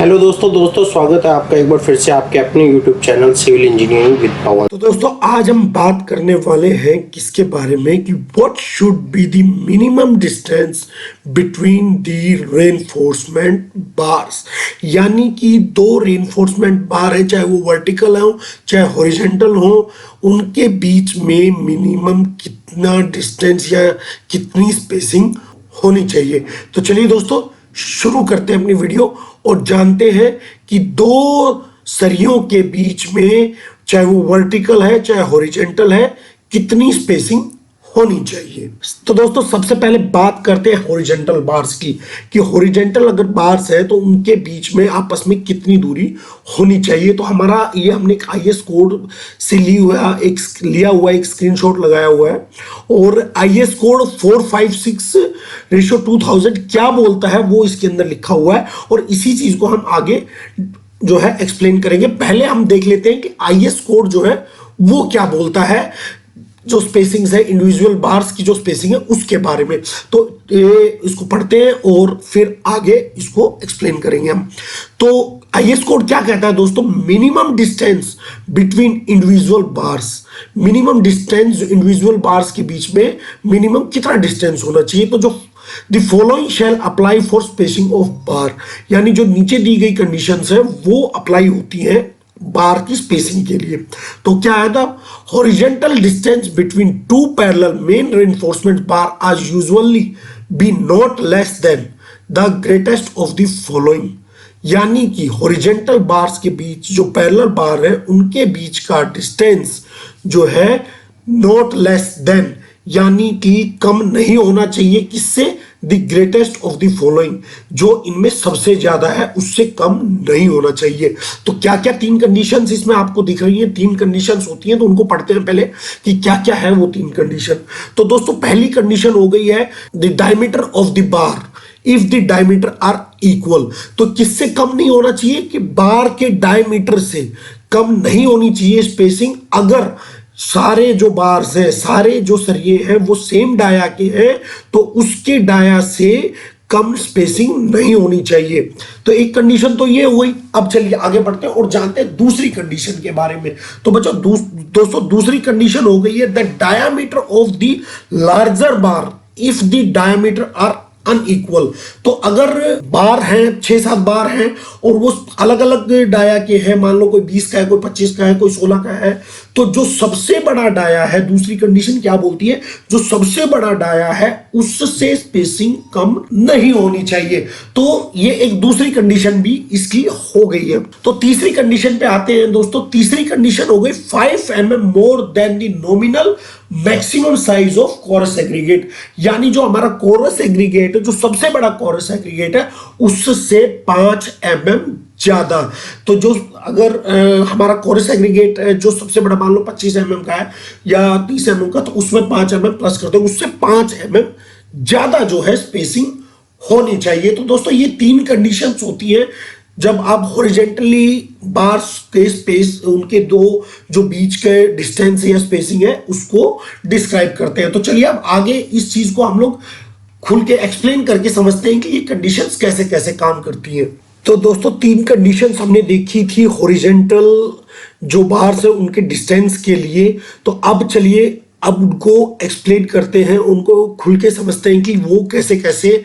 Hello दोस्तों स्वागत है आपका एक बार फिर से आपके अपने YouTube channel civil engineering with Pawan. तो दोस्तों आज हम बात करने वाले हैं किसके बारे में कि what should be the minimum distance between the reinforcement bars. यानी कि दो रेनफोर्समेंट बार है, चाहे वो वर्टिकल हो चाहे हॉरिजॉन्टल हो, उनके बीच में मिनिमम कितना डिस्टेंस या कितनी स्पेसिंग होनी चाहिए। तो चलिए दोस्तों शुरू करते हैं अपनी वीडियो और जानते हैं कि दो सरियों के बीच में, चाहे वो वर्टिकल है चाहे हॉरिजॉन्टल है, कितनी स्पेसिंग होनी चाहिए। तो दोस्तों सबसे पहले बात करते हैं हॉरिजॉन्टल बार्स की कि हॉरिजॉन्टल अगर बार्स है तो उनके बीच में आपस में कितनी दूरी होनी चाहिए। तो हमारा ये हमने एक आईएस कोड से लिया हुआ एक स्क्रीनशॉट लगाया हुआ है और आईएस कोड 456/2000 क्या बोलता है वो इसके अंदर लिखा हुआ है और इसी चीज को हम आगे जो है एक्सप्लेन करेंगे। पहले हम देख लेते हैं कि आईएस कोड जो है वो क्या बोलता है, जो स्पेसिंग्स है इंडिविजुअल बार्स की जो स्पेसिंग है उसके बारे में। तो ये इसको पढ़ते हैं और फिर आगे इसको एक्सप्लेन करेंगे हम। तो आईएस कोड क्या कहता है दोस्तों, minimum distance between individual bars. Minimum distance individual bars के बीच में मिनिमम कितना डिस्टेंस होना चाहिए। तो जो the following shall apply for spacing of बार, यानी जो नीचे दी गई कंडीशंस है वो अप्लाई होती हैं बार की स्पेसिंग के लिए। तो क्या है था, horizontal distance between two parallel main reinforcement bar आज usually be not less than the greatest of the following. यानी कि हॉरिजॉन्टल बार्स के बीच जो पैरेलल बार है उनके बीच का डिस्टेंस जो है नॉट लेस देन, यानी कि कम नहीं होना चाहिए किससे, the greatest of the following, जो इनमें सबसे ज्यादा है उससे कम नहीं होना चाहिए। तो क्या क्या तीन कंडीशंस इसमें आपको दिख रही हैं, तीन कंडीशंस होती हैं, तो उनको पढ़ते हैं पहले कि क्या क्या है वो तीन कंडीशन। तो दोस्तों पहली कंडीशन हो गई है the diameter of the bar if the diameter are equal. तो किससे कम नहीं होना चाहिए कि बार के डायमीटर से कम नहीं होनी चाहिए स्पेसिंग, अगर सारे जो बार्स हैं, सारे जो सरिये हैं वो सेम डाया के हैं तो उसके डाया से कम स्पेसिंग नहीं होनी चाहिए। तो एक कंडीशन तो ये हुई। अब चलिए आगे बढ़ते हैं और जानते हैं दूसरी कंडीशन के बारे में। तो बच्चों दोस्तों दूसरी कंडीशन हो गई है the diameter of the larger bar if the diameter are unequal. तो अगर बार हैं 6-7 बार हैं और वो अलग अलग डाया के हैं, मान लो कोई 20 का है, कोई 25 का है, कोई 16 का है, तो जो सबसे बड़ा डाया है, दूसरी कंडीशन क्या बोलती है, जो सबसे बड़ा डाया है उससे स्पेसिंग कम नहीं होनी चाहिए। तो ये एक दूसरी कंडीशन भी इसकी हो गई है। तो तीसरी कंडीशन पे आते हैं दोस्तों। तीसरी कंडीशन हो गई 5 mm more than the nominal maximum size of coarse aggregate. यानी जो हमारा कोरस एग्रीगेट है, जो सबसे बड़ा कोरस एग्रीगेट है, उससे 5 mm ज्यादा। तो जो अगर हमारा कोरस एग्रीगेट जो सबसे बड़ा मान लो 25 mm का है या 30 mm का, तो उसमें 5 mm प्लस करते हैं, उससे 5 mm ज्यादा जो है स्पेसिंग होनी चाहिए। तो दोस्तों ये तीन कंडीशंस होती है जब आप हॉरिजॉन्टली बार्स के स्पेस, उनके दो जो बीच के डिस्टेंस या स्पेसिंग है उसको डिस्क्राइब करते हैं। तो चलिए अब आगे इस चीज को हम लोग खुल के एक्सप्लेन करके समझते हैं कि ये कंडीशंस कैसे कैसे काम करती हैं। तो दोस्तों तीन कंडीशंस हमने देखी थी हॉरिजॉन्टल जो बार्स है उनके डिस्टेंस के लिए। तो अब चलिए अब उनको एक्सप्लेन करते हैं, उनको खुल के समझते हैं कि वो कैसे कैसे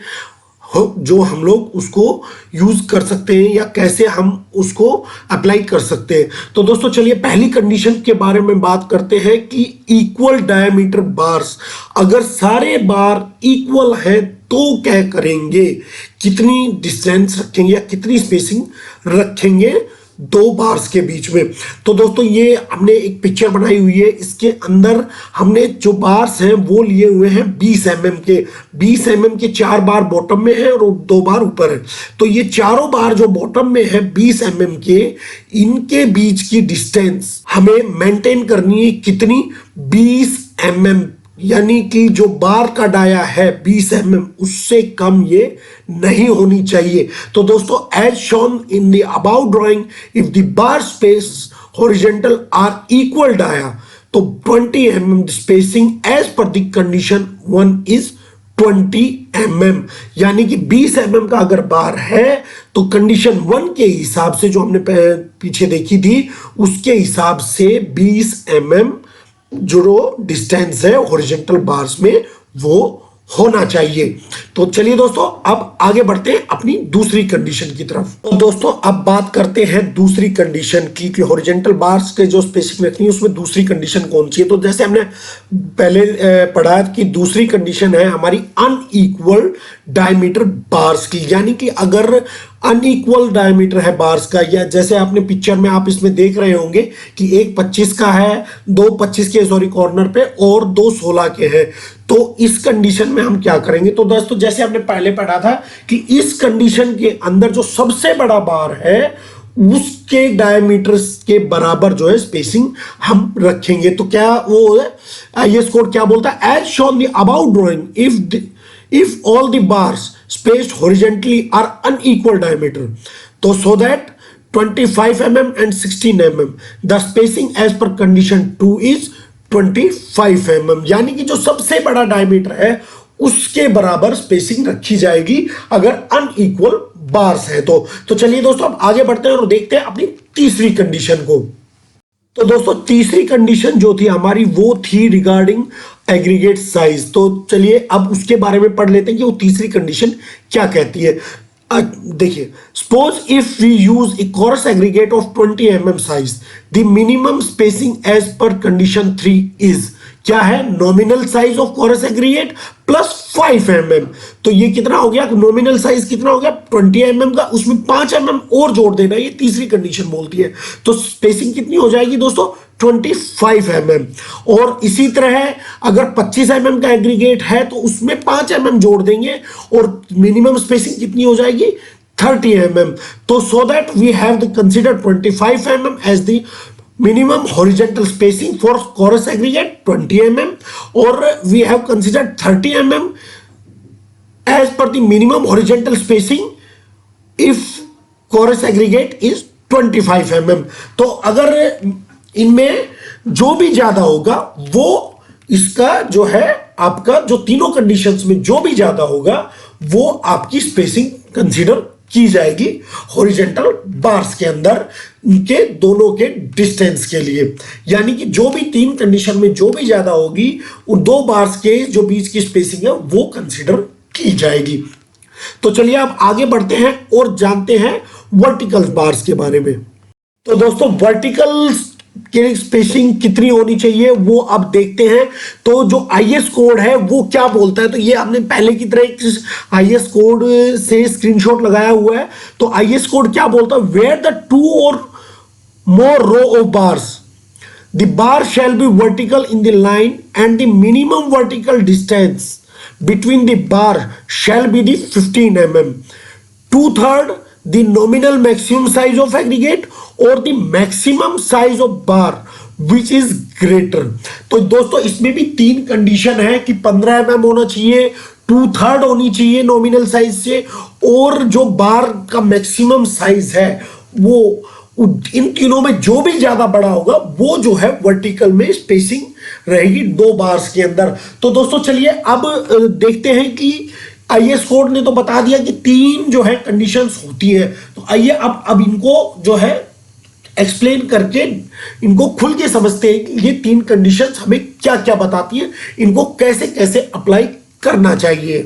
जो हम लोग उसको यूज कर सकते हैं या कैसे हम उसको अप्लाई कर सकते हैं। तो दोस्तों चलिए पहली कंडीशन के बारे में बात करते हैं कि इक्वल डायमीटर बार्स। अगर सारे बार इक्वल है तो क्या करेंगे, कितनी डिस्टेंस रखेंगे या कितनी स्पेसिंग रखेंगे दो बार्स के बीच में। तो दोस्तों ये हमने एक पिक्चर बनाई हुई है, इसके अंदर हमने जो बार्स हैं वो लिए हुए हैं 20 mm के। 20 mm के 4 बार बॉटम में है और 2 बार ऊपर है। तो ये चारों बार जो बॉटम में है 20 mm के, इनके बीच की डिस्टेंस हमें मेंटेन करनी है कितनी, 20 mm। यानी कि जो बार का डाया है 20 mm उससे कम ये नहीं होनी चाहिए। तो दोस्तों as shown in the above drawing, if the bar space horizontal are equal dia, तो 20 mm spacing as per the condition 1 is 20 mm, यानी कि 20 mm का अगर बार है तो कंडीशन 1 के हिसाब से जो हमने पीछे देखी थी उसके हिसाब से 20 mm जो डिस्टेंस है हॉरिजॉन्टल बार्स में वो होना चाहिए। तो चलिए दोस्तों अब आगे बढ़ते हैं अपनी दूसरी कंडीशन की तरफ। तो दोस्तों अब बात करते हैं दूसरी कंडीशन की कि हॉरिजॉन्टल बार्स के जो स्पेसिंग रखनी है उसमें दूसरी कंडीशन कौन सी है। तो जैसे हमने पहले पढ़ा कि दूसरी कंडीशन है हमारी अनइक्वल डायमीटर बार्स की, यानी कि अगर अनइक्वल डायमीटर है बार्स का, या जैसे आपने पिक्चर में आप इसमें देख रहे होंगे कि एक 25 का है, दो 25 के सॉरी कॉर्नर पे और दो 16 के हैं, तो इस कंडीशन में हम क्या करेंगे। तो दोस्तों जैसे हमने पहले पढ़ा था कि इस कंडीशन के अंदर जो सबसे बड़ा बार है उसके डायमीटर के बराबर जो है स्पेसिंग हम रखेंगे। तो क्या वो आईएस कोड क्या बोलता है, as shown the above drawing if all the bars spaced horizontally are unequal diameter, तो so that 25 mm and 16 mm the spacing as per condition 2 is 25 mm, यानी कि जो सबसे बड़ा डायमीटर है उसके बराबर स्पेसिंग रखी जाएगी अगर अनइक्वल बार्स है। तो चलिए दोस्तों अब आगे बढ़ते हैं और देखते हैं अपनी तीसरी कंडीशन को। तो दोस्तों तीसरी कंडीशन जो थी हमारी वो थी रिगार्डिंग एग्रीगेट साइज। तो चलिए अब उसके बारे में पढ़ लेते हैं कि वो तीसरी कंडीशन क्या कहती है। देखिए, suppose if we use a coarse aggregate of 20 mm size, the minimum spacing as per condition 3 is, क्या है, nominal size of coarse aggregate plus 5 mm। तो ये कितना हो गया, नॉमिनल साइज कितना हो गया 20 mm का, उसमें 5 mm और जोड़ देना, ये तीसरी कंडीशन बोलती है। तो स्पेसिंग कितनी हो जाएगी दोस्तों 25 mm। और इसी तरह अगर 25 mm का एग्रीगेट है तो उसमें 5 mm जोड़ देंगे और मिनिमम स्पेसिंग कितनी हो जाएगी 30 mm। तो so that we have the consider 25 mm as the minimum horizontal spacing for chorus aggregate 20 mm, or we have considered 30 mm as per the minimum horizontal spacing if chorus aggregate is 25 mm। तो अगर इनमें जो भी ज्यादा होगा वो इसका जो है आपका जो तीनों कंडीशंस में जो भी ज्यादा होगा वो आपकी स्पेसिंग कंसीडर की जाएगी हॉरिजॉन्टल बार्स के अंदर इनके दोनों के डिस्टेंस के लिए, यानी कि जो भी तीन कंडीशन में जो भी ज्यादा होगी उन दो बार्स के जो बीच की स्पेसिंग है वो कंसीडर की जाएगी। तो चलिए अब आगे बढ़ते हैं और जानते हैं वर्टिकल बार्स के बारे में। तो दोस्तों वर्टिकल की स्पेसिंग कितनी होनी चाहिए वो अब देखते हैं। तो जो आईएस कोड है वो क्या बोलता है, तो ये आपने पहले की तरह एक आईएस कोड से स्क्रीनशॉट लगाया हुआ है। तो आईएस कोड क्या बोलता है, वेयर द 2 और more row of bars, the bar shall be vertical in the line and the minimum vertical distance between the bar shall be the 15 mm, 2/3 the nominal maximum size of aggregate or the maximum size of bar which is greater। तो दोस्तों इसमें भी तीन condition है कि 15 mm होना चाहिए, 2/3 होनी चाहिए नॉमिनल साइज से, और जो बार का मैक्सिमम साइज है वो इन तीनों में जो भी ज्यादा बड़ा होगा वो जो है वर्टिकल में स्पेसिंग रहेगी दो बार्स के अंदर। तो दोस्तों चलिए अब देखते हैं कि आईएस कोड ने तो बता दिया कि तीन जो है कंडीशंस होती है। तो आइए अब इनको जो है एक्सप्लेन करके इनको खुल के समझते हैं कि ये तीन कंडीशंस हमें क्या क्या बताती है, इनको कैसे कैसे अप्लाई करना चाहिए।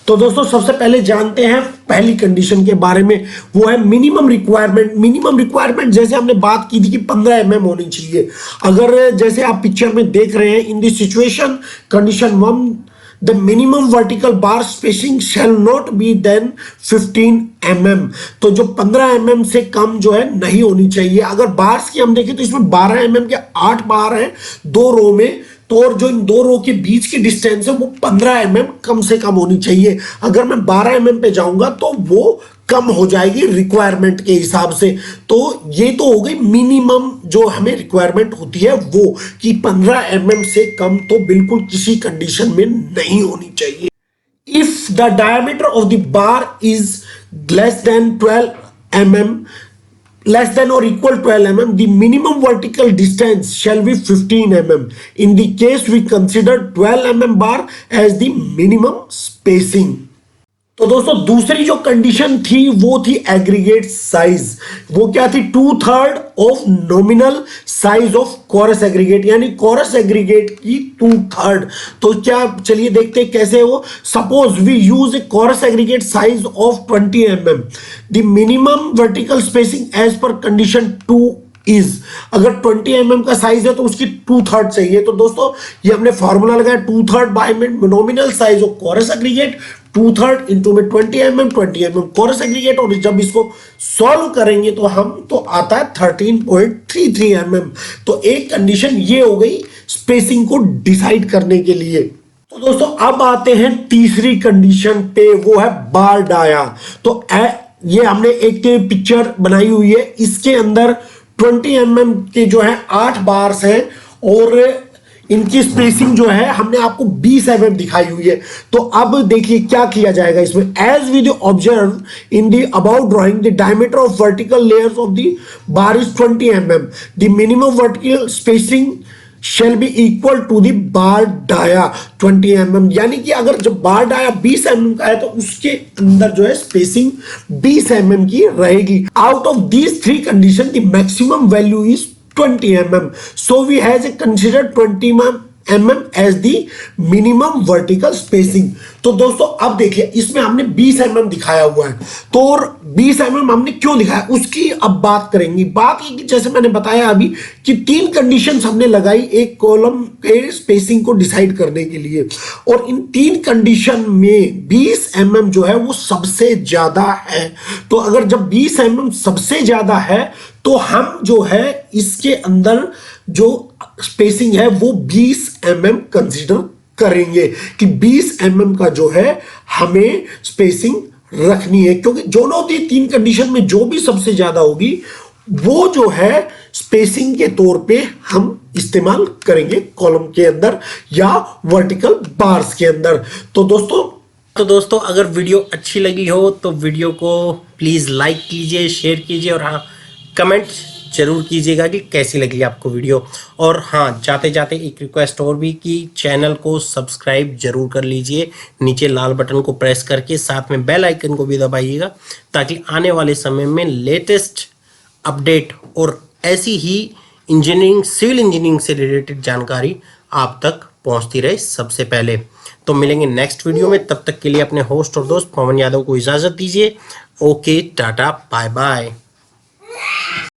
तो दोस्तों सबसे पहले जानते हैं पहली कंडीशन के बारे में, वो है मिनिमम रिक्वायरमेंट। मिनिमम रिक्वायरमेंट जैसे हमने बात की थी कि 15 mm होनी चाहिए। अगर जैसे आप पिक्चर में देख रहे हैं, in this situation condition 1 the minimum vertical bar spacing shall not be then 15 mm। तो जो 15 mm से कम जो है नहीं होनी चाहिए। अगर बार्स की हम देखें तो इसमें 12 mm के 8 बार हैं दो रो में, तो और जो इन दो रो के बीच की डिस्टेंस है वो 15 mm कम से कम होनी चाहिए। अगर मैं 12 mm पे जाऊंगा तो वो कम हो जाएगी रिक्वायरमेंट के हिसाब से। तो ये तो हो गई मिनिमम जो हमें रिक्वायरमेंट होती है वो, कि 15 mm से कम तो बिल्कुल किसी कंडीशन में नहीं होनी चाहिए। If the diameter of the bar is less than 12 mm less than or equal to 12 mm, the minimum vertical distance shall be 15 mm. In the case we consider 12 mm bar as the minimum spacing. तो दोस्तों दूसरी जो condition थी वो थी aggregate size. वो क्या थी? 2/3 of nominal size of coarse aggregate, यानी कोरस एग्रीगेट की 2/3। तो क्या, चलिए देखते हैं कैसे वो। Suppose we use a coarse aggregate size of 20 mm, the minimum vertical spacing as per condition 2 is, अगर 20 mm का साइज है तो उसकी 2/3 चाहिए। तो दोस्तों ये हमने फॉर्मूला लगाया 2/3 by nominal size of coarse aggregate, 2/3 into में 20 mm कोरस एग्रीगेट, और जब इसको सॉल्व करेंगे तो हम तो आता है 13.33 mm। तो एक कंडीशन ये हो गई स्पेसिंग को डिसाइड करने के लिए। तो दोस्तों अब आते हैं तीसरी कंडीशन पे, वो है बार डाया। तो ये हमने एक पिक्चर बनाई हुई है, इसके अंदर 20 mm के जो है 8 बार्स हैं और इनकी स्पेसिंग जो है हमने आपको 20 mm दिखाई हुई है। तो अब देखिए क्या किया जाएगा इसमें। As we observe in the above drawing, the diameter of vertical layers of the bar is 20 mm, the minimum vertical spacing shall be equal to the bar dia 20 mm। यानी कि अगर जब बार डाया 20 mm का है तो उसके अंदर जो है स्पेसिंग 20 mm की रहेगी। Out of these 3 condition the maximum value is 20 mm, so we has a consider 20 mm as the minimum vertical spacing. तो दोस्तों अब देखिए इसमें हमने 20 mm दिखाया हुआ है, तो 20 mm हमने क्यों दिखाया उसकी अब बात करेंगे। बात ये कि जैसे मैंने बताया अभी कि 3 कंडीशंस हमने लगाई एक कॉलम के स्पेसिंग को डिसाइड करने के लिए, और इन 3 कंडीशन में 20 mm जो है वो सबसे ज्यादा है। तो अगर जब 20 mm सबसे ज्यादा है तो हम जो है इसके अंदर जो स्पेसिंग है वो 20 mm कंसीडर करेंगे कि 20 mm का जो है हमें स्पेसिंग रखनी है, क्योंकि दोनों की 3 कंडीशन में जो भी सबसे ज्यादा होगी वो जो है स्पेसिंग के तौर पे हम इस्तेमाल करेंगे कॉलम के अंदर या वर्टिकल बार्स के अंदर। तो दोस्तों अगर वीडियो अच्छी लगी हो तो वीडियो को प्लीज लाइक कीजिए, शेयर कीजिए, और हाँ कमेंट जरूर कीजिएगा कि कैसी लगी आपको वीडियो। और हाँ जाते जाते एक रिक्वेस्ट और भी कि चैनल को सब्सक्राइब जरूर कर लीजिए, नीचे लाल बटन को प्रेस करके साथ में बेल आइकन को भी दबाइएगा, ताकि आने वाले समय में लेटेस्ट अपडेट और ऐसी ही इंजीनियरिंग, सिविल इंजीनियरिंग से रिलेटेड जानकारी आप तक पहुंचती रहे सबसे पहले। तो मिलेंगे नेक्स्ट वीडियो में, तब तक के लिए अपने होस्ट और दोस्त पवन यादव को इजाज़त दीजिए। Okay, tata, bye bye.